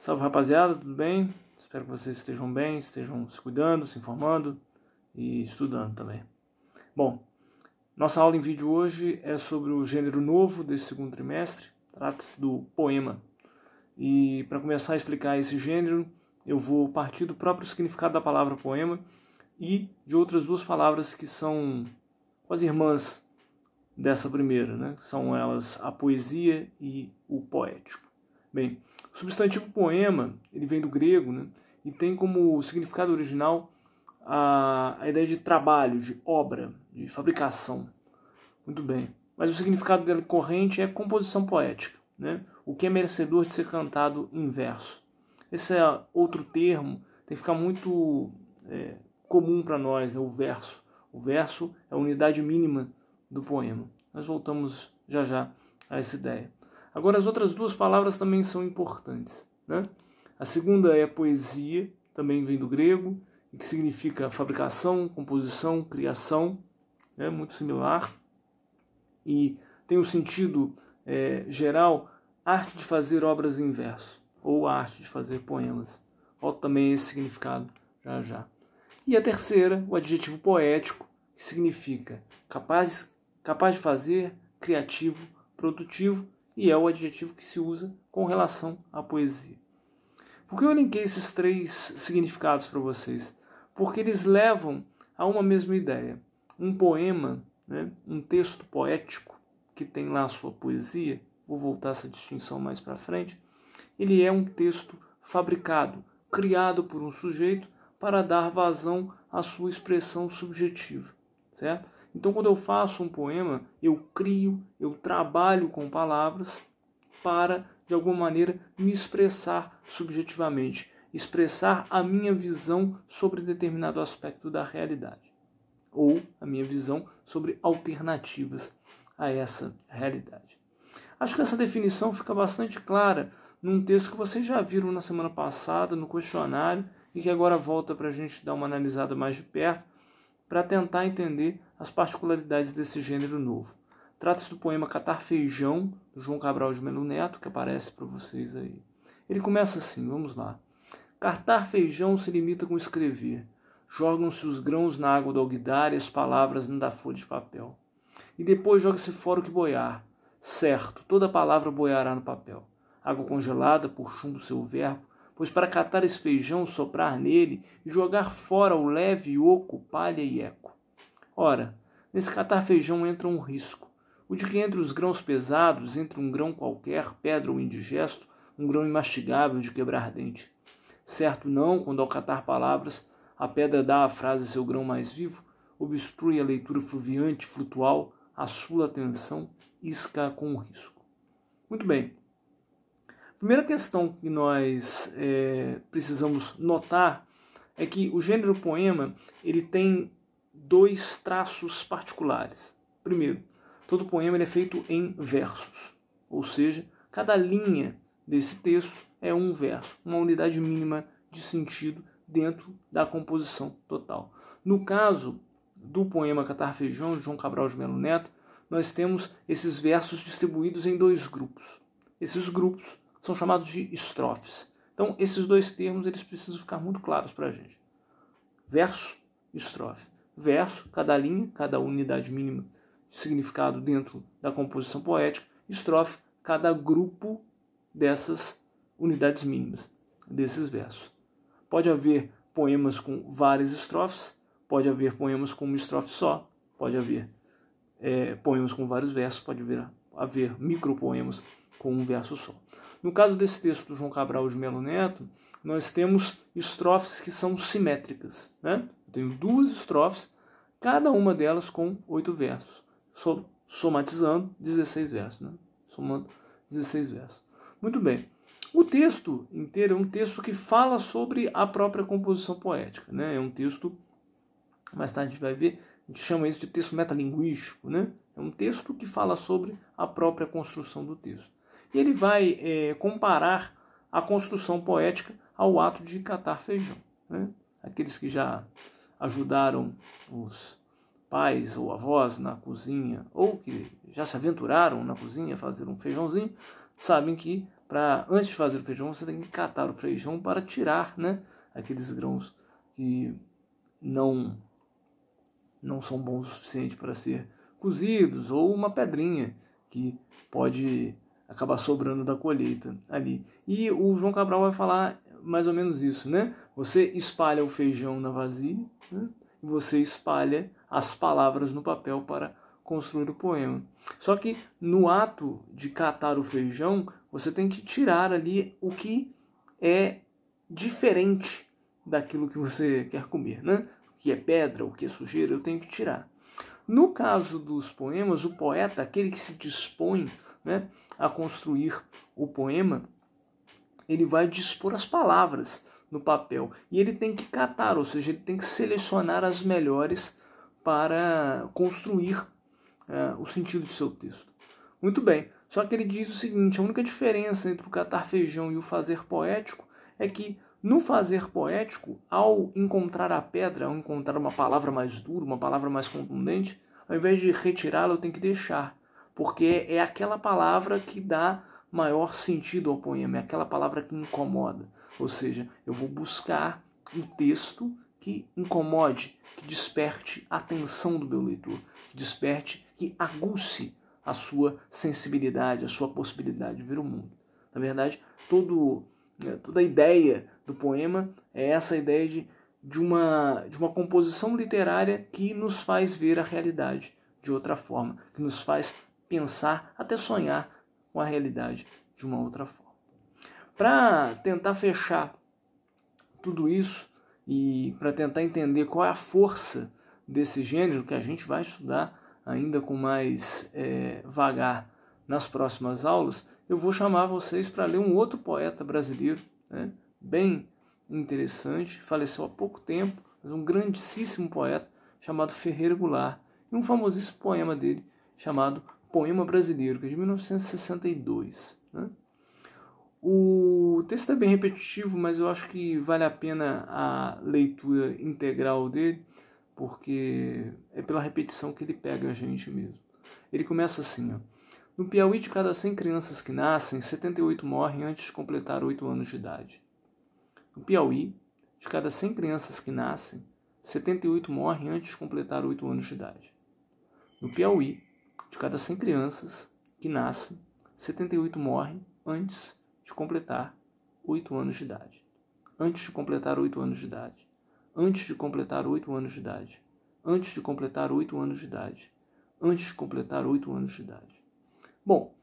Salve, rapaziada, tudo bem? Espero que vocês estejam bem, estejam se cuidando, se informando e estudando também. Bom, nossa aula em vídeo hoje é sobre o gênero novo desse segundo trimestre, trata-se do poema. E para começar a explicar esse gênero, eu vou partir do próprio significado da palavra poema e de outras duas palavras que são quase irmãs dessa primeira, né? São elas a poesia e o poético. Bem, o substantivo poema, ele vem do grego, né? E tem como significado original a ideia de trabalho, de obra, de fabricação. Muito bem. Mas o significado dele corrente é composição poética, né? O que é merecedor de ser cantado em verso. Esse é outro termo, tem que ficar muito comum para nós, é o verso. O verso é a unidade mínima do poema. Nós voltamos já já a essa ideia. Agora, as outras duas palavras também são importantes, né? A segunda é poesia, também vem do grego, que significa fabricação, composição, criação, é muito similar. E tem o sentido geral, arte de fazer obras em verso, ou arte de fazer poemas. Volta também esse significado já já. E a terceira, o adjetivo poético, que significa capaz de fazer, criativo, produtivo, e é o adjetivo que se usa com relação à poesia. Por que eu elenquei esses três significados para vocês? Porque eles levam a uma mesma ideia. Um poema, né, um texto poético, que tem lá a sua poesia, vou voltar a essa distinção mais para frente, ele é um texto fabricado, criado por um sujeito para dar vazão à sua expressão subjetiva, certo? Então, quando eu faço um poema, eu crio, eu trabalho com palavras para, de alguma maneira, me expressar subjetivamente, expressar a minha visão sobre determinado aspecto da realidade, ou a minha visão sobre alternativas a essa realidade. Acho que essa definição fica bastante clara num texto que vocês já viram na semana passada, no questionário, e que agora volta para a gente dar uma analisada mais de perto, para tentar entender as particularidades desse gênero novo. Trata-se do poema Catar Feijão, do João Cabral de Melo Neto, que aparece para vocês aí. Ele começa assim, vamos lá. Catar feijão se limita com escrever. Jogam-se os grãos na água do alguidar e as palavras na folha de papel. E depois joga-se fora o que boiar. Certo, toda palavra boiará no papel. Água congelada, por chumbo seu verbo, pois para catar esse feijão, soprar nele e jogar fora o leve oco, palha e eco. Ora, nesse catar feijão entra um risco, o de que entre os grãos pesados, entre um grão qualquer, pedra ou indigesto, um grão imastigável de quebrar dente. Certo não, quando ao catar palavras, a pedra dá à frase seu grão mais vivo, obstrui a leitura fluviante, flutual, assula a atenção, isca com o risco. Muito bem. Primeira questão que nós precisamos notar é que o gênero poema ele tem dois traços particulares. Primeiro, todo poema ele é feito em versos, ou seja, cada linha desse texto é um verso, uma unidade mínima de sentido dentro da composição total. No caso do poema Catar Feijão, de João Cabral de Melo Neto, nós temos esses versos distribuídos em dois grupos. Esses grupos são chamados de estrofes. Então, esses dois termos eles precisam ficar muito claros para a gente. Verso, estrofe. Verso, cada linha, cada unidade mínima de significado dentro da composição poética. Estrofe, cada grupo dessas unidades mínimas, desses versos. Pode haver poemas com várias estrofes, pode haver poemas com uma estrofe só, pode haver poemas com vários versos, pode haver micropoemas com um verso só. No caso desse texto do João Cabral de Melo Neto, nós temos estrofes que são simétricas, né? Eu tenho duas estrofes, cada uma delas com 8 versos, somatizando 16 versos, né? Somando 16 versos. Muito bem. O texto inteiro é um texto que fala sobre a própria composição poética, né? É um texto, mais tarde a gente vai ver, a gente chama isso de texto metalinguístico, né? É um texto que fala sobre a própria construção do texto. E ele vai comparar a construção poética ao ato de catar feijão, né? Aqueles que já ajudaram os pais ou avós na cozinha, ou que já se aventuraram na cozinha a fazer um feijãozinho, sabem que Antes de fazer o feijão, você tem que catar o feijão para tirar, né, aqueles grãos que não são bons o suficiente para ser cozidos, ou uma pedrinha que pode acabar sobrando da colheita ali. E o João Cabral vai falar mais ou menos isso, né? Você espalha o feijão na vasilha, né? E você espalha as palavras no papel para construir o poema. Só que no ato de catar o feijão, você tem que tirar ali o que é diferente daquilo que você quer comer, né? O que é pedra, o que é sujeira, eu tenho que tirar. No caso dos poemas, o poeta, aquele que se dispõe, né, a construir o poema, ele vai dispor as palavras no papel e ele tem que catar, ou seja, ele tem que selecionar as melhores para construir o sentido de seu texto. Muito bem, só que ele diz o seguinte: a única diferença entre o catar feijão e o fazer poético é que no fazer poético, ao encontrar a pedra, ao encontrar uma palavra mais dura, uma palavra mais contundente, ao invés de retirá-la, eu tenho que deixar, porque é aquela palavra que dá maior sentido ao poema, é aquela palavra que incomoda. Ou seja, eu vou buscar um texto que incomode, que desperte a atenção do meu leitor, que desperte, que aguce a sua sensibilidade, a sua possibilidade de ver o mundo. Na verdade, toda a ideia do poema é essa ideia de uma composição literária que nos faz ver a realidade de outra forma, que nos faz pensar, até sonhar com a realidade de uma outra forma. Para tentar fechar tudo isso e para tentar entender qual é a força desse gênero, que a gente vai estudar ainda com mais vagar nas próximas aulas, eu vou chamar vocês para ler um outro poeta brasileiro, né, bem interessante, faleceu há pouco tempo, mas um grandíssimo poeta chamado Ferreira Goulart, e um famosíssimo poema dele chamado Poema Brasileiro, que é de 1962. Né? O texto é bem repetitivo, mas eu acho que vale a pena a leitura integral dele, porque é pela repetição que ele pega a gente mesmo. Ele começa assim, ó: no Piauí, de cada 100 crianças que nascem, 78 morrem antes de completar 8 anos de idade. No Piauí, de cada 100 crianças que nascem, 78 morrem antes de completar 8 anos de idade. No Piauí, de cada 100 crianças que nascem, 78 morrem antes de completar 8 anos de idade. Antes de completar 8 anos de idade. Antes de completar 8 anos de idade. Antes de completar 8 anos de idade. Antes de completar 8 anos de idade. Bom,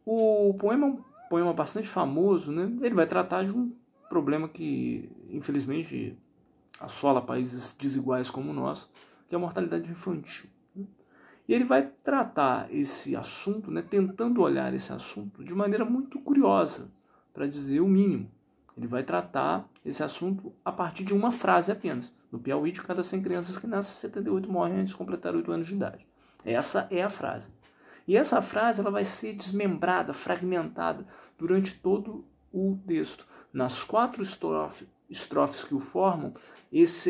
o poema é um poema bastante famoso, né? Ele vai tratar de um problema que, infelizmente, assola países desiguais como o nosso, que é a mortalidade infantil. E ele vai tratar esse assunto, né, tentando olhar esse assunto de maneira muito curiosa, para dizer o mínimo. Ele vai tratar esse assunto a partir de uma frase apenas. No Piauí, de cada 100 crianças que nascem, 78 morrem antes de completar 8 anos de idade. Essa é a frase. E essa frase ela vai ser desmembrada, fragmentada durante todo o texto. Nas 4 estrofes que o formam,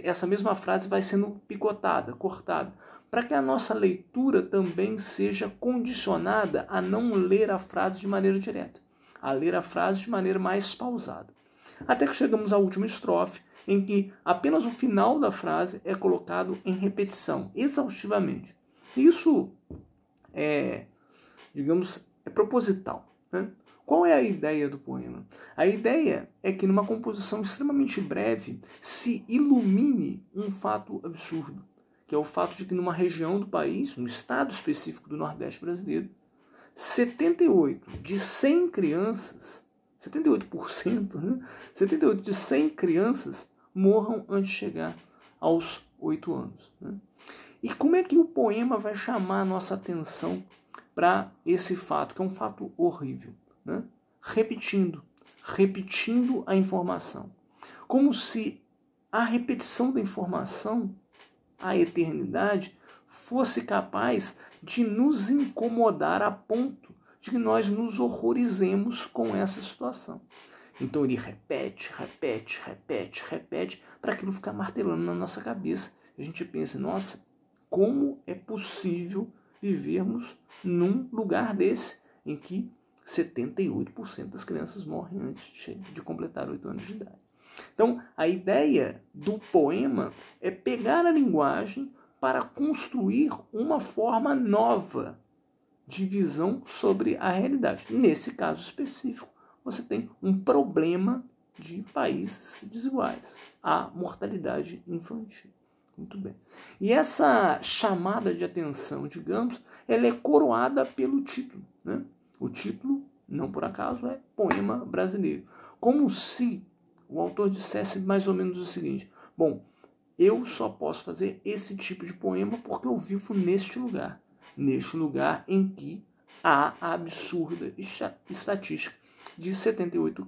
essa mesma frase vai sendo picotada, cortada, para que a nossa leitura também seja condicionada a não ler a frase de maneira direta, a ler a frase de maneira mais pausada. Até que chegamos à última estrofe, em que apenas o final da frase é colocado em repetição, exaustivamente. Isso é proposital. Né? Qual é a ideia do poema? A ideia é que numa composição extremamente breve se ilumine um fato absurdo, que é o fato de que numa região do país, num estado específico do Nordeste brasileiro, 78 de 100 crianças, 78%, né? 78 de 100 crianças morram antes de chegar aos 8 anos. Né? E como é que o poema vai chamar a nossa atenção para esse fato, que é um fato horrível? Né? Repetindo a informação. Como se a repetição da informação, a eternidade, fosse capaz de nos incomodar a ponto de que nós nos horrorizemos com essa situação. Então ele repete, para aquilo ficar martelando na nossa cabeça. A gente pensa, nossa, como é possível vivermos num lugar desse, em que 78% das crianças morrem antes de completar 8 anos de idade. Então, a ideia do poema é pegar a linguagem para construir uma forma nova de visão sobre a realidade. Nesse caso específico, você tem um problema de países desiguais, a mortalidade infantil. Muito bem. E essa chamada de atenção, digamos, ela é coroada pelo título, né? O título, não por acaso, é Poema Brasileiro. Como se o autor dissesse mais ou menos o seguinte: bom, eu só posso fazer esse tipo de poema porque eu vivo neste lugar em que há a absurda estatística de 78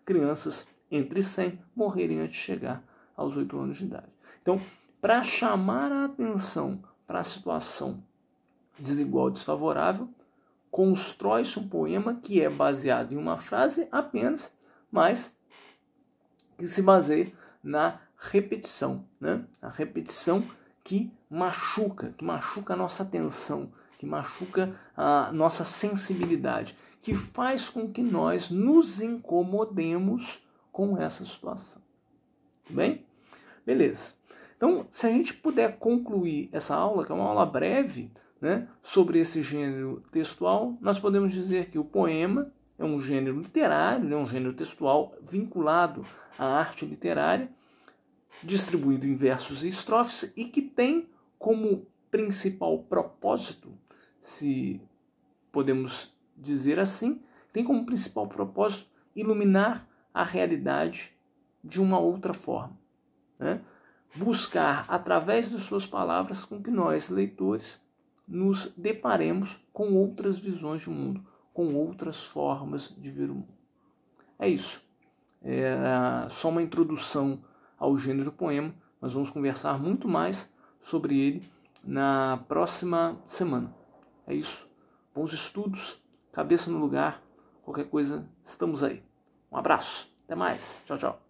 crianças entre 100 morrerem antes de chegar aos 8 anos de idade. Então, para chamar a atenção para a situação desigual e desfavorável, constrói-se um poema que é baseado em uma frase apenas, mas que se baseia na repetição, né? A repetição que machuca a nossa atenção, que machuca a nossa sensibilidade, que faz com que nós nos incomodemos com essa situação. Tudo bem? Beleza. Então, se a gente puder concluir essa aula, que é uma aula breve, né, sobre esse gênero textual, nós podemos dizer que o poema é um gênero literário, né, um gênero textual vinculado à arte literária, distribuído em versos e estrofes, e que tem como principal propósito, se podemos dizer assim, tem como principal propósito iluminar a realidade de uma outra forma, né? Buscar, através de suas palavras, com que nós, leitores, nos deparemos com outras visões de mundo, com outras formas de ver o mundo. É isso. É só uma introdução ao gênero poema. Nós vamos conversar muito mais sobre ele na próxima semana. É isso. Bons estudos, cabeça no lugar, qualquer coisa, estamos aí. Um abraço, até mais. Tchau, tchau.